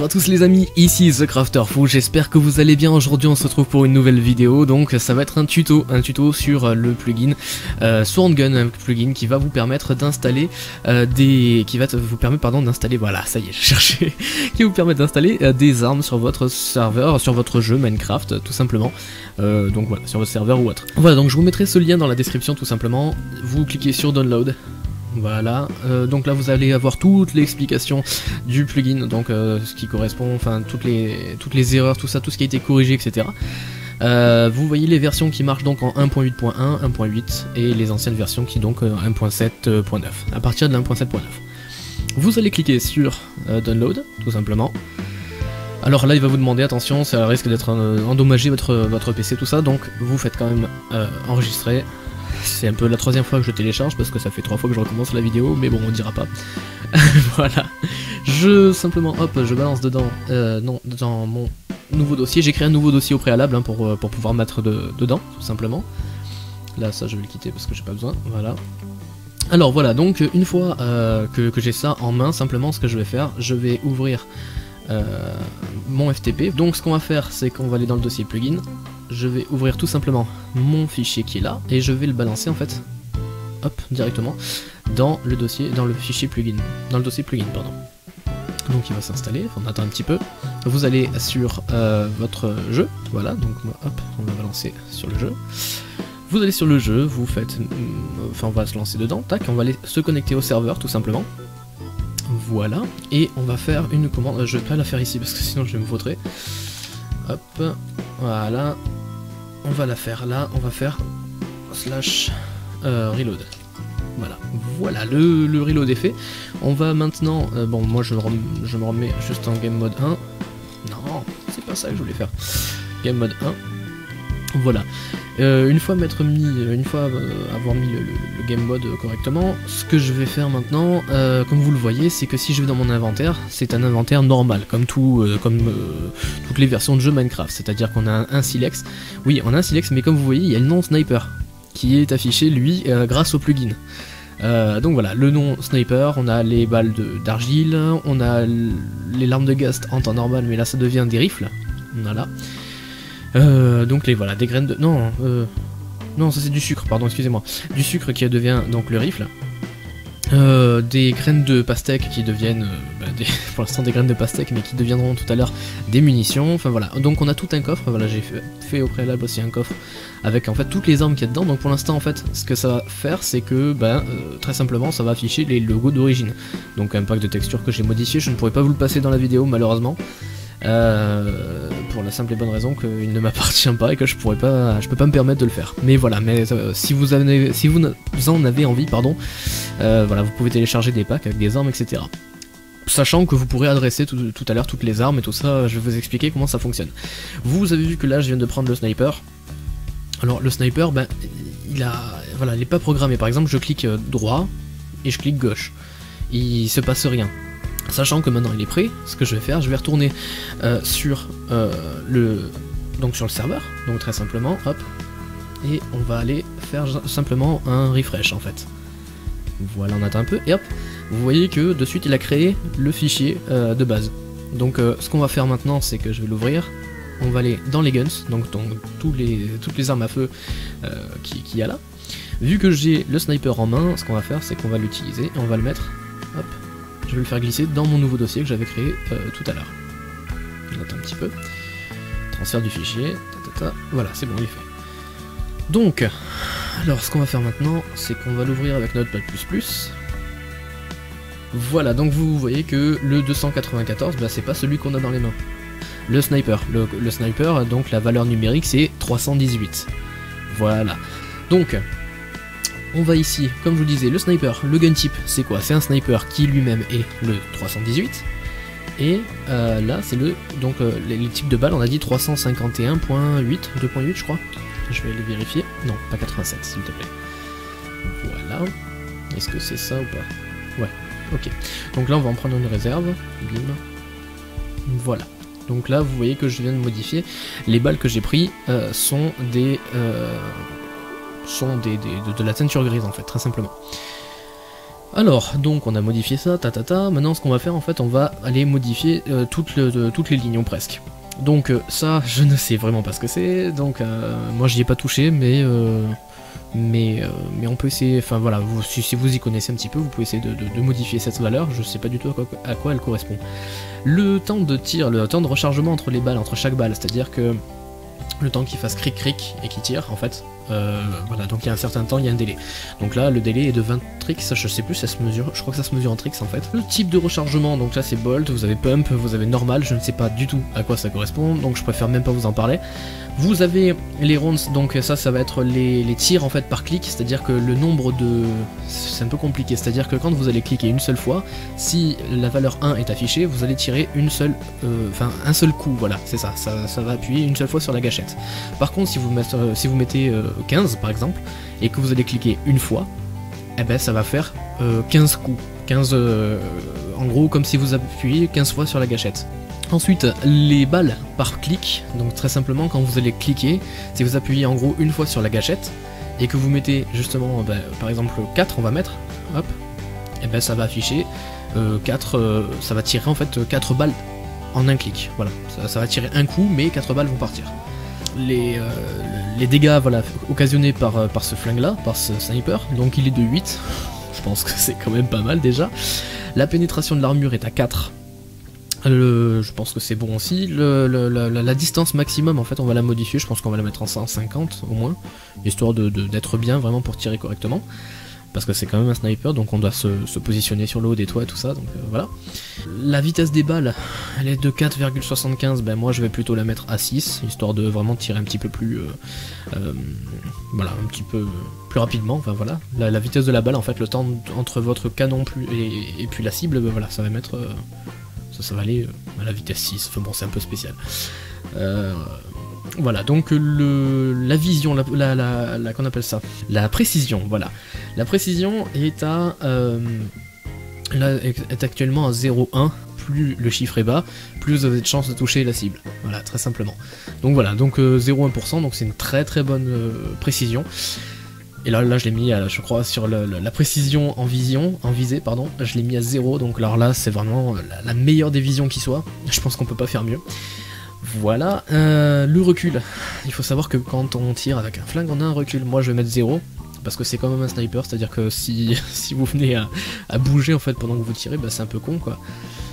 Bonjour à tous les amis, ici The Crafter Fou, j'espère que vous allez bien. Aujourd'hui on se retrouve pour une nouvelle vidéo, donc ça va être un tuto sur le plugin Sword Gun, un plugin qui va vous permettre d'installer voilà, ça y est, je cherchais, qui vous permet d'installer des armes sur votre serveur, sur votre jeu Minecraft, tout simplement. Donc voilà, sur votre serveur ou autre. Voilà, donc je vous mettrai ce lien dans la description tout simplement, vous cliquez sur Download. Voilà, donc là vous allez avoir toute l'explication du plugin, donc ce qui correspond, enfin toutes les erreurs, tout ça, tout ce qui a été corrigé, etc. Vous voyez les versions qui marchent donc en 1.8.1, 1.8 et les anciennes versions qui donc 1.7.9, à partir de 1.7.9. Vous allez cliquer sur Download, tout simplement. Alors là il va vous demander, attention, ça risque d'être endommagé votre PC, tout ça, donc vous faites quand même enregistrer. C'est un peu la troisième fois que je télécharge parce que ça fait 3 fois que je recommence la vidéo, mais bon on dira pas. Voilà, simplement hop, je balance dedans, dans mon nouveau dossier. J'ai créé un nouveau dossier au préalable hein, pour pouvoir mettre dedans, tout simplement. Là ça je vais le quitter parce que j'ai pas besoin, voilà. Alors voilà, donc une fois que j'ai ça en main, simplement ce que je vais faire, je vais ouvrir mon FTP. Donc ce qu'on va faire, c'est qu'on va aller dans le dossier plugin. Je vais ouvrir tout simplement mon fichier qui est là et je vais le balancer en fait, hop, directement dans le dossier, dans le fichier plugin, dans le dossier plugin, pardon. Donc il va s'installer, on attend un petit peu. Vous allez sur votre jeu, voilà, donc hop, on va balancer sur le jeu. Vous allez sur le jeu, vous faites, enfin on va se lancer dedans, tac, on va aller se connecter au serveur tout simplement. Voilà, et on va faire une commande, je vais pas la faire ici parce que sinon je vais me vautrer. Hop, voilà. On va la faire là, on va faire slash reload. Voilà, le reload est fait. On va maintenant, bon moi je me remets juste en game mode 1. Non, c'est pas ça que je voulais faire. Game mode 1. Voilà. Une fois avoir mis le game mode correctement, ce que je vais faire maintenant, comme vous le voyez, c'est que si je vais dans mon inventaire, c'est un inventaire normal, comme toutes les versions de jeu Minecraft, c'est-à-dire qu'on a un silex. Oui, on a un silex, mais comme vous voyez, il y a le nom sniper qui est affiché, lui, grâce au plugin. Donc voilà, le nom sniper, on a les balles d'argile, on a les larmes de gaz en temps normal, mais là ça devient des rifles. Voilà. Donc voilà, des graines de... Non, ça c'est du sucre, pardon, excusez-moi. Du sucre qui devient donc le rifle. Des graines de pastèque qui deviennent, pour l'instant des graines de pastèque, mais qui deviendront tout à l'heure des munitions. Enfin voilà, donc on a tout un coffre, voilà, j'ai fait au préalable aussi un coffre avec en fait toutes les armes qu'il y a dedans. Donc pour l'instant en fait, ce que ça va faire, c'est que, très simplement, ça va afficher les logos d'origine. Donc un pack de textures que j'ai modifié, je ne pourrais pas vous le passer dans la vidéo malheureusement. Pour la simple et bonne raison qu'il ne m'appartient pas et que je peux pas me permettre de le faire. Mais voilà, si vous en avez envie, pardon, voilà, vous pouvez télécharger des packs avec des armes, etc. Sachant que vous pourrez adresser tout à l'heure toutes les armes et tout ça, je vais vous expliquer comment ça fonctionne. Vous avez vu que là je viens de prendre le sniper. Alors le sniper, il est pas programmé. Par exemple, je clique droit et je clique gauche. Il se passe rien. Sachant que maintenant il est prêt, ce que je vais faire, je vais retourner sur le serveur, donc très simplement, hop, et on va aller faire simplement un refresh en fait. Voilà, on attend un peu, et hop, vous voyez que de suite il a créé le fichier de base. Donc ce qu'on va faire maintenant, c'est que je vais l'ouvrir, on va aller dans les guns, donc toutes les armes à feu qu'il y a là. Vu que j'ai le sniper en main, ce qu'on va faire, c'est qu'on va l'utiliser, et on va le mettre, hop, je vais le faire glisser dans mon nouveau dossier que j'avais créé tout à l'heure. On attend un petit peu. Transfert du fichier. Voilà, c'est bon, il est fait. Donc, alors ce qu'on va faire maintenant, c'est qu'on va l'ouvrir avec Notepad++. Voilà, donc vous voyez que le 294, c'est pas celui qu'on a dans les mains. Le sniper. Le sniper, donc la valeur numérique, c'est 318. Voilà. Donc... on va ici, comme je vous disais, le sniper, le gun type, c'est quoi? C'est un sniper qui lui-même est le 318. Et là, c'est les types de balles, on a dit 351.8, 2.8 je crois. Je vais les vérifier. Non, pas 87, s'il te plaît. Voilà. Est-ce que c'est ça ou pas? Ouais, ok. Donc là, on va en prendre une réserve. Bim. Voilà. Donc là, vous voyez que je viens de modifier. Les balles que j'ai pris sont de la teinture grise en fait, très simplement. Alors, donc on a modifié ça, maintenant ce qu'on va faire en fait, on va aller modifier toutes les lignes ou presque. Donc ça, je ne sais vraiment pas ce que c'est, donc moi j'y ai pas touché, mais on peut essayer, enfin voilà, si vous y connaissez un petit peu, vous pouvez essayer de modifier cette valeur, je sais pas du tout à quoi elle correspond. Le temps de tir, le temps de rechargement entre les balles, entre chaque balle, c'est-à-dire que le temps qu'il fasse cric cric et qu'il tire en fait, voilà, donc il y a un certain temps, il y a un délai. Donc là le délai est de 20 tricks, je sais plus, ça se mesure, je crois que ça se mesure en tricks en fait. Le type de rechargement, donc là c'est bolt, vous avez pump, vous avez normal, je ne sais pas du tout à quoi ça correspond, donc je préfère même pas vous en parler. Vous avez les rounds, donc ça va être les tirs en fait par clic, c'est-à-dire que le nombre de... c'est un peu compliqué, c'est-à-dire que quand vous allez cliquer une seule fois, si la valeur 1 est affichée, vous allez tirer une seule, un seul coup, voilà, c'est ça, ça va appuyer une seule fois sur la gâchette. Par contre, si vous mettez 15 par exemple, et que vous allez cliquer une fois, eh ben ça va faire 15 coups, 15, en gros comme si vous appuyez 15 fois sur la gâchette. Ensuite, les balles par clic, donc très simplement quand vous allez cliquer, si vous appuyez en gros une fois sur la gâchette, et que vous mettez justement, par exemple 4 on va mettre, hop, et ben ça va afficher 4, ça va tirer en fait 4 balles en un clic, voilà, ça va tirer un coup mais 4 balles vont partir. Les dégâts voilà, occasionnés par ce flingue là, par ce sniper, donc il est de 8, je pense que c'est quand même pas mal déjà. La pénétration de l'armure est à 4. Je pense que c'est bon aussi. La distance maximum, en fait, on va la modifier. Je pense qu'on va la mettre en 150 au moins, histoire d'être bien vraiment pour tirer correctement. Parce que c'est quand même un sniper, donc on doit se positionner sur le haut des toits et tout ça, donc voilà. La vitesse des balles, elle est de 4,75, ben moi je vais plutôt la mettre à 6, histoire de vraiment tirer un petit peu plus... voilà, un petit peu plus rapidement, enfin voilà. La vitesse de la balle, en fait, le temps entre votre canon et puis la cible, ben voilà, ça va mettre... ça va aller à la vitesse 6, enfin bon c'est un peu spécial. Voilà, donc la vision, qu'on appelle ça, la précision, voilà. La précision est est actuellement à 0,1, plus le chiffre est bas, plus vous avez de chances de toucher la cible, voilà, très simplement. Donc voilà, donc 0,1%, donc c'est une très très bonne précision. Et là je l'ai mis, je crois, sur la précision en visée, pardon, je l'ai mis à 0, donc alors là c'est vraiment la meilleure des visions qui soit, je pense qu'on peut pas faire mieux. Voilà, le recul, il faut savoir que quand on tire avec un flingue on a un recul, moi je vais mettre 0, parce que c'est quand même un sniper, c'est à dire que si vous venez à bouger en fait pendant que vous tirez, bah c'est un peu con quoi.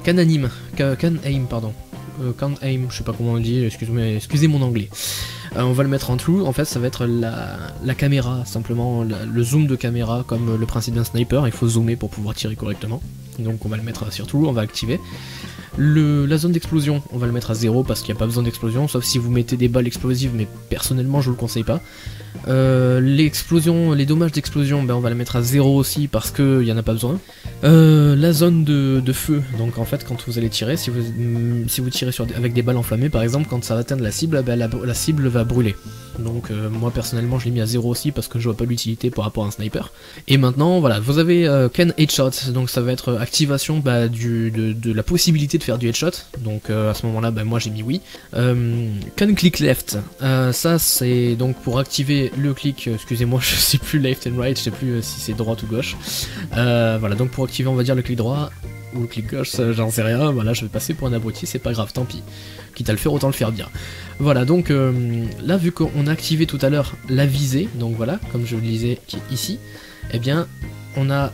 Can aim, pardon. Can't aim, je sais pas comment on le dit, excusez mon anglais. On va le mettre en true, en fait ça va être la caméra, simplement le zoom de caméra, comme le principe d'un sniper, il faut zoomer pour pouvoir tirer correctement. Donc on va le mettre sur true, on va activer. La zone d'explosion, on va le mettre à 0 parce qu'il n'y a pas besoin d'explosion, sauf si vous mettez des balles explosives, mais personnellement je vous le conseille pas. Les dommages d'explosion, ben on va le mettre à 0 aussi parce qu'il n'y en a pas besoin. La zone de feu, donc en fait quand vous allez tirer, si vous tirez avec des balles enflammées par exemple, quand ça va atteindre la cible, ben la cible va brûler. Donc moi personnellement je l'ai mis à 0 aussi parce que je vois pas l'utilité par rapport à un sniper. Et maintenant voilà, vous avez Can Headshot, donc ça va être activation de la possibilité de faire du headshot, donc à ce moment là moi j'ai mis oui. Can Click Left, ça c'est donc pour activer le clic, excusez-moi je sais plus left and right, je sais plus si c'est droite ou gauche. Voilà, donc pour activer on va dire le clic droit ou le clic gauche, j'en sais rien, voilà je vais passer pour un abruti, c'est pas grave, tant pis. Quitte à le faire, autant le faire bien. Voilà, donc là, vu qu'on a activé tout à l'heure la visée, donc voilà, comme je le disais ici, eh bien, on a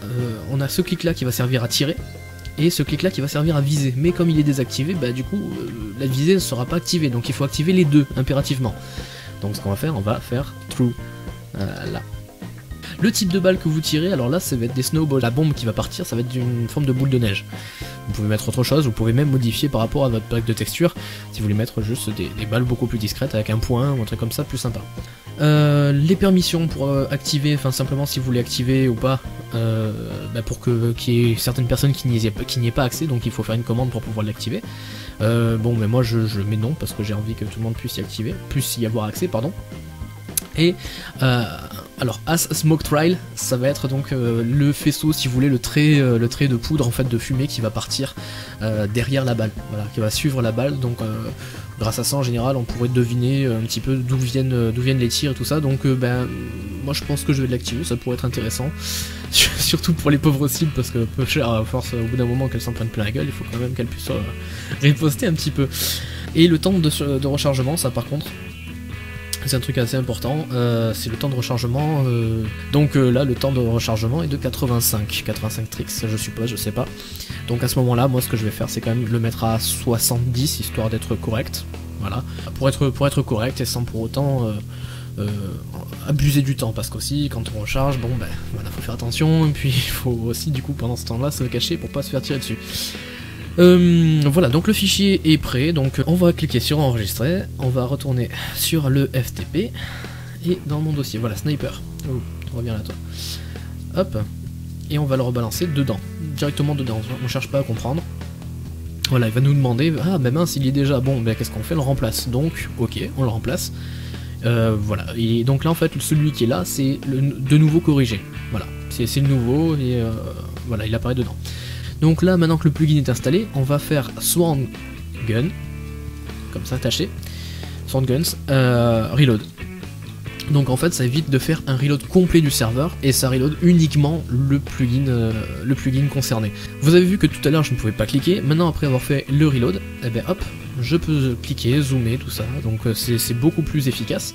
ce clic-là qui va servir à tirer, et ce clic-là qui va servir à viser. Mais comme il est désactivé, bah du coup, la visée ne sera pas activée, donc il faut activer les deux, impérativement. Donc ce qu'on va faire, on va faire true. Là. Le type de balle que vous tirez, alors là ça va être des snowballs, la bombe qui va partir ça va être une forme de boule de neige. Vous pouvez mettre autre chose, vous pouvez même modifier par rapport à votre pack de texture, si vous voulez mettre juste des balles beaucoup plus discrètes avec un point ou un truc comme ça, plus sympa. Les permissions pour activer, enfin simplement si vous voulez activer ou pas, pour qu'il y ait certaines personnes qui n'y aient pas accès, donc il faut faire une commande pour pouvoir l'activer. Bon mais moi je mets non parce que j'ai envie que tout le monde puisse y avoir accès, pardon. Et alors As Smoke Trail, ça va être donc le faisceau, si vous voulez, le trait de poudre en fait de fumée qui va partir derrière la balle, voilà, qui va suivre la balle. Donc grâce à ça en général on pourrait deviner un petit peu d'où viennent les tirs et tout ça. Donc moi je pense que je vais l'activer, ça pourrait être intéressant. Surtout pour les pauvres cibles, parce que peu cher, à force, au bout d'un moment qu'elles s'en prennent plein la gueule, il faut quand même qu'elles puissent riposter un petit peu. Et le temps de rechargement, ça par contre, c'est un truc assez important, c'est le temps de rechargement, donc là le temps de rechargement est de 85 tricks, je suppose, je sais pas. Donc à ce moment là, moi ce que je vais faire c'est quand même le mettre à 70, histoire d'être correct, voilà, pour être correct et sans pour autant abuser du temps, parce qu'aussi quand on recharge, bon ben voilà, faut faire attention, et puis il faut aussi du coup pendant ce temps là se cacher pour pas se faire tirer dessus. Voilà, donc le fichier est prêt, donc on va cliquer sur enregistrer, on va retourner sur le FTP, et dans mon dossier, voilà, sniper, oh, reviens là toi, hop, et on va le rebalancer dedans, directement dedans, on cherche pas à comprendre. Voilà, il va nous demander, ah ben mince, il y est déjà, bon, ben qu'est-ce qu'on fait, on le remplace, donc ok, on le remplace, voilà, et donc là en fait, celui qui est là, c'est de nouveau corrigé, voilà, c'est le nouveau, et voilà, il apparaît dedans. Donc là, maintenant que le plugin est installé, on va faire Swarm Gun, comme ça, attaché, Swarm Guns, reload. Donc en fait, ça évite de faire un reload complet du serveur, et ça reload uniquement le plugin concerné. Vous avez vu que tout à l'heure, je ne pouvais pas cliquer, maintenant après avoir fait le reload, eh ben hop, je peux cliquer, zoomer, tout ça, donc c'est beaucoup plus efficace.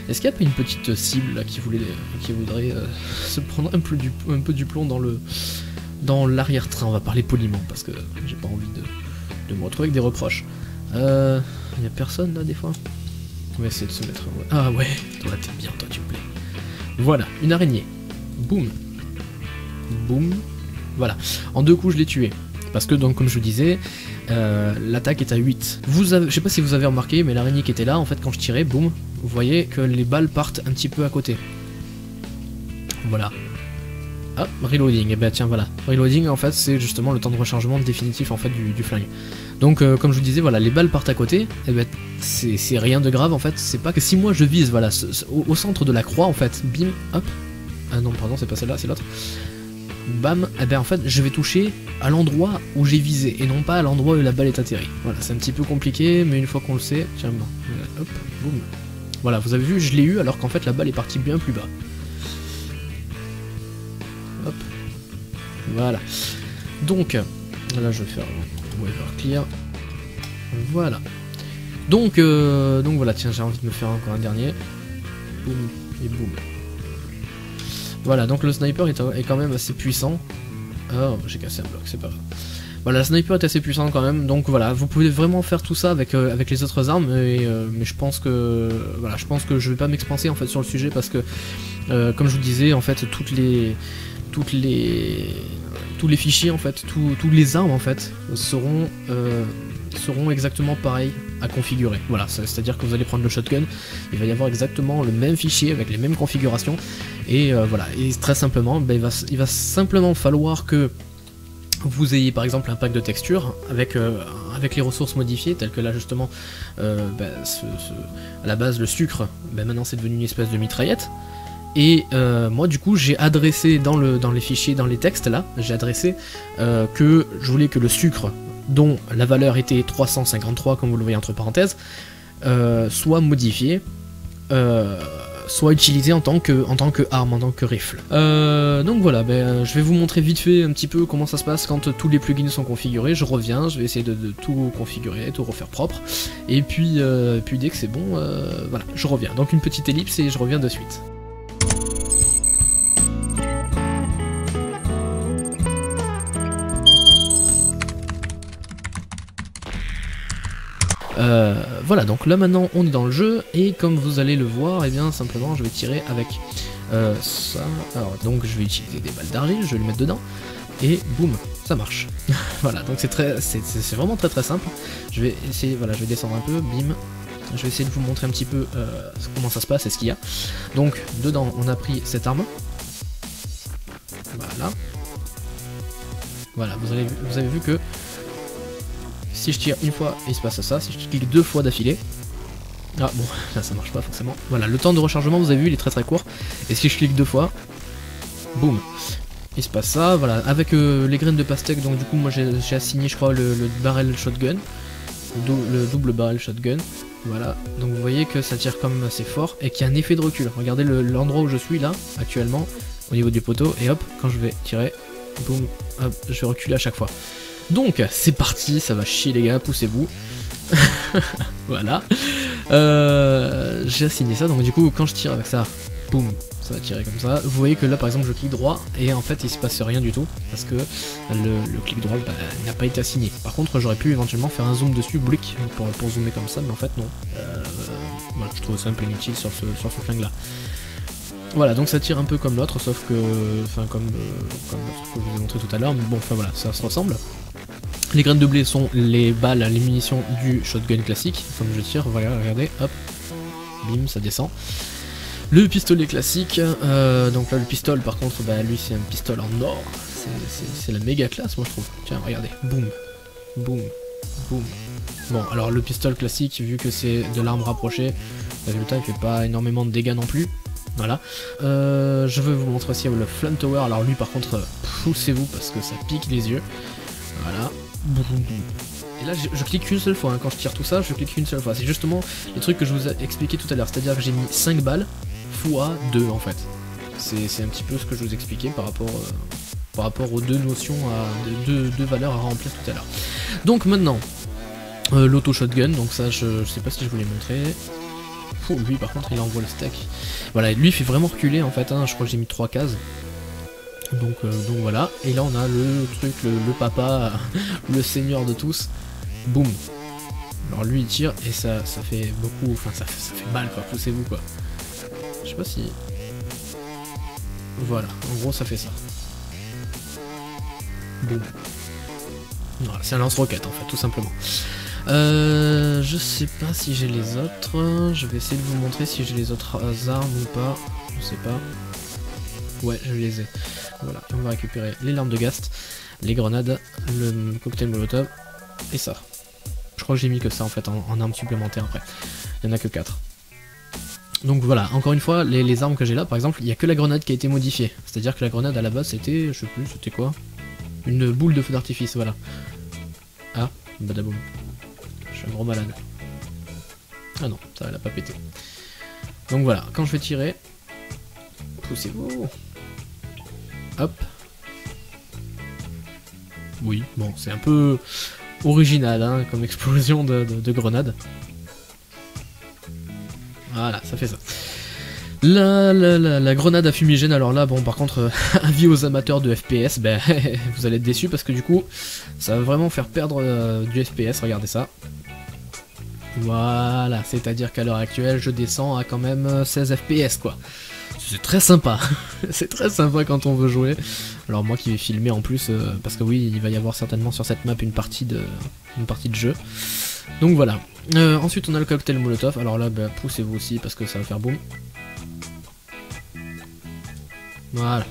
Est-ce qu'il n'y a pas une petite cible là, qui voudrait se prendre un peu du plomb dans l'arrière-train, on va parler poliment, parce que j'ai pas envie de me retrouver avec des reproches. Y a personne là des fois? On va essayer de se mettre... Ah ouais, toi t'es bien, toi tu me plais. Voilà, une araignée. Boum. Boum. Voilà. En 2 coups je l'ai tué. Parce que donc comme je vous disais, l'attaque est à 8. Je sais pas si vous avez remarqué, mais l'araignée qui était là, en fait quand je tirais, boum, vous voyez que les balles partent un petit peu à côté. Voilà. Ah, reloading, et ben tiens voilà. Reloading en fait c'est justement le temps de rechargement définitif en fait du flingue. Donc comme je vous disais, voilà, les balles partent à côté, et ben c'est rien de grave en fait, c'est pas que si moi je vise, voilà, au centre de la croix en fait, bim, hop, ah non pardon c'est pas celle-là, c'est l'autre, bam, et ben en fait je vais toucher à l'endroit où j'ai visé, et non pas à l'endroit où la balle est atterrie. Voilà, c'est un petit peu compliqué, mais une fois qu'on le sait, tiens bon, hop, boum. Voilà, vous avez vu, je l'ai eu alors qu'en fait la balle est partie bien plus bas. Hop, voilà. Donc, là je vais faire Weather Clear. Voilà. Donc voilà, tiens, j'ai envie de me faire encore un dernier. Boum, et boum. Voilà, donc le sniper est quand même assez puissant. Oh, j'ai cassé un bloc, c'est pas grave. Voilà, le sniper est assez puissant quand même, donc voilà, vous pouvez vraiment faire tout ça avec les autres armes, mais je pense que voilà, je vais pas m'expanser en fait sur le sujet parce que comme je vous disais, en fait, tous les fichiers en fait, tous les armes en fait seront exactement pareils à configurer. Voilà, c'est-à-dire que vous allez prendre le shotgun, il va y avoir exactement le même fichier avec les mêmes configurations, et voilà, et très simplement, ben, il va simplement falloir que vous ayez par exemple un pack de textures avec les ressources modifiées, telles que là justement ben, à la base le sucre, ben, maintenant c'est devenu une espèce de mitraillette. Et moi du coup j'ai adressé dans les fichiers, dans les textes là, j'ai adressé que je voulais que le sucre, dont la valeur était 353 comme vous le voyez entre parenthèses, soit modifié, soit utilisé en tant que arme, en tant que rifle. Donc voilà, ben, je vais vous montrer vite fait un petit peu comment ça se passe quand tous les plugins sont configurés. Je reviens, je vais essayer de tout configurer, tout refaire propre, et puis dès que c'est bon, voilà, je reviens. Donc une petite ellipse et je reviens de suite. Voilà, donc là maintenant on est dans le jeu, et comme vous allez le voir, et bien simplement je vais tirer avec ça. Alors donc je vais utiliser des balles d'argile, je vais le mettre dedans, et boum, ça marche. Voilà, donc c'est vraiment très simple. Je vais essayer, voilà, je vais descendre un peu, bim. Je vais essayer de vous montrer un petit peu comment ça se passe et ce qu'il y a. Donc dedans on a pris cette arme. Voilà. Voilà, vous avez vu que si je tire une fois, il se passe ça. Si je clique 2 fois d'affilée, ah bon, là ça marche pas forcément. Voilà, le temps de rechargement, vous avez vu, il est très court. Et si je clique 2 fois, boum, il se passe ça. Voilà, avec les graines de pastèque, donc du coup moi j'ai assigné, je crois, le barrel shotgun, le double barrel shotgun. Voilà, donc vous voyez que ça tire quand même assez fort et qu'il y a un effet de recul. Regardez l'endroit où je suis là, actuellement, au niveau du poteau, et hop, quand je vais tirer, boum, hop, je vais reculer à chaque fois. Donc, c'est parti, ça va chier les gars, poussez-vous. Voilà. J'ai assigné ça, donc du coup, quand je tire avec ça, boum, ça va tirer comme ça. Vous voyez que là, par exemple, je clique droit, et en fait, il se passe rien du tout, parce que le clic droit n'a pas été assigné. Par contre, j'aurais pu éventuellement faire un zoom dessus, blick, pour zoomer comme ça, mais en fait, non. Voilà, je trouve ça un peu inutile sur ce flingue-là. Voilà, donc ça tire un peu comme l'autre, sauf que... Enfin, comme l'autre que je vous ai montré tout à l'heure, mais bon, enfin voilà, ça se ressemble. Les graines de blé sont les balles, les munitions du shotgun classique, comme je tire, voilà, regardez, hop, bim, ça descend. Le pistolet classique, donc là le pistolet par contre, bah lui c'est un pistolet en or, c'est la méga classe moi je trouve. Tiens, regardez, boum, boum, boum. Bon, alors le pistolet classique, vu que c'est de l'arme rapprochée, le résultat il fait pas énormément de dégâts non plus. Voilà. Je veux vous montrer aussi le Flamethrower, alors lui par contre, poussez-vous parce que ça pique les yeux. Voilà. Et là je clique qu'une seule fois, hein. Quand je tire tout ça, je clique qu'une seule fois. C'est justement les trucs que je vous ai expliqué tout à l'heure, c'est-à-dire que j'ai mis 5 balles fois 2 en fait. C'est un petit peu ce que je vous expliquais par rapport aux deux notions, deux valeurs à remplir tout à l'heure. Donc maintenant, l'auto shotgun, donc ça je sais pas si je vous l'ai montré. Lui par contre il envoie le steak. Voilà, lui il fait vraiment reculer en fait, hein. Je crois que j'ai mis 3 cases. Donc voilà, et là on a le truc, le papa, le seigneur de tous, boum. Alors lui il tire et ça fait beaucoup, enfin ça fait mal quoi, poussez-vous quoi. Je sais pas si... Voilà, en gros ça fait ça. Boum. Voilà, c'est un lance-roquette en fait, tout simplement. Je sais pas si j'ai les autres, je vais essayer de vous montrer si j'ai les autres armes ou pas, je sais pas. Ouais, je les ai. Voilà, on va récupérer les larmes de Ghast, les grenades, le cocktail molotov et ça. Je crois que j'ai mis que ça en fait en armes supplémentaires après. Il n'y en a que 4. Donc voilà, encore une fois, les armes que j'ai là, par exemple, il n'y a que la grenade qui a été modifiée. C'est-à-dire que la grenade à la base c'était, je sais plus, c'était quoi? Une boule de feu d'artifice, voilà. Ah, badaboum. Je suis un gros malade. Ah non, ça elle a pas pété. Donc voilà, quand je vais tirer, poussez-vous. Hop. Oui, bon, c'est un peu original hein, comme explosion de grenade. Voilà, ça fait ça. La grenade à fumigène, alors là, bon, par contre, avis aux amateurs de FPS, ben, vous allez être déçus parce que du coup, ça va vraiment faire perdre du FPS, regardez ça. Voilà, c'est-à-dire qu'à l'heure actuelle, je descends à quand même 16 FPS, quoi. C'est très sympa, c'est très sympa quand on veut jouer. Alors moi qui vais filmer en plus, parce que oui, il va y avoir certainement sur cette map une partie de jeu. Donc voilà. Ensuite on a le cocktail molotov, alors là bah, poussez-vous aussi parce que ça va faire boum. Voilà.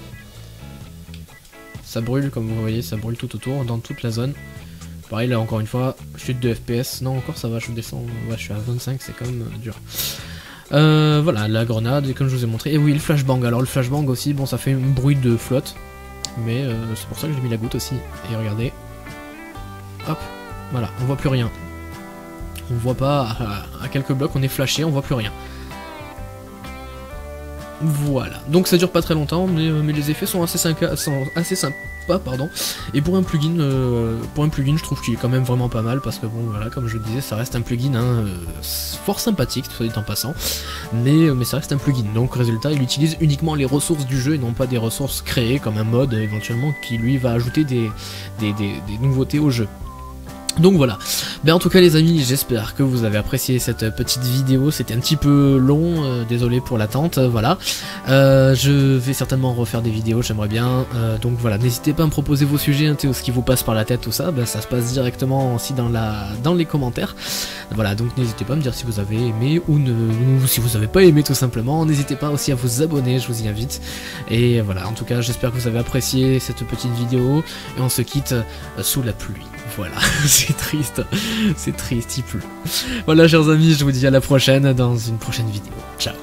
Ça brûle comme vous voyez, ça brûle tout autour, dans toute la zone. Pareil là encore une fois, chute de FPS, non encore ça va, je descends, ouais je suis à 25, c'est quand même dur. Voilà, la grenade, comme je vous ai montré. Et oui, le flashbang. Alors le flashbang aussi, bon, ça fait un bruit de flotte. Mais c'est pour ça que j'ai mis la goutte aussi. Et regardez. Hop, voilà, on voit plus rien. On voit pas, à quelques blocs, on est flashé, on voit plus rien. Voilà, donc ça dure pas très longtemps, mais les effets sont assez sympas, pardon. Et pour un plugin, je trouve qu'il est quand même vraiment pas mal, parce que bon, voilà, comme je le disais, ça reste un plugin hein, fort sympathique, soit dit en passant, mais ça reste un plugin. Donc résultat, il utilise uniquement les ressources du jeu et non pas des ressources créées comme un mod éventuellement qui lui va ajouter des nouveautés au jeu. Donc voilà, ben en tout cas les amis, j'espère que vous avez apprécié cette petite vidéo, c'était un petit peu long, désolé pour l'attente, voilà. Je vais certainement refaire des vidéos, j'aimerais bien, donc voilà, n'hésitez pas à me proposer vos sujets, hein, ce qui vous passe par la tête, tout ça, ben, ça se passe directement aussi dans les commentaires. Voilà, donc n'hésitez pas à me dire si vous avez aimé ou si vous n'avez pas aimé tout simplement, n'hésitez pas aussi à vous abonner, je vous y invite. Et voilà, en tout cas j'espère que vous avez apprécié cette petite vidéo, et on se quitte sous la pluie. Voilà, c'est triste, il pleut. Voilà chers amis, je vous dis à la prochaine dans une prochaine vidéo. Ciao.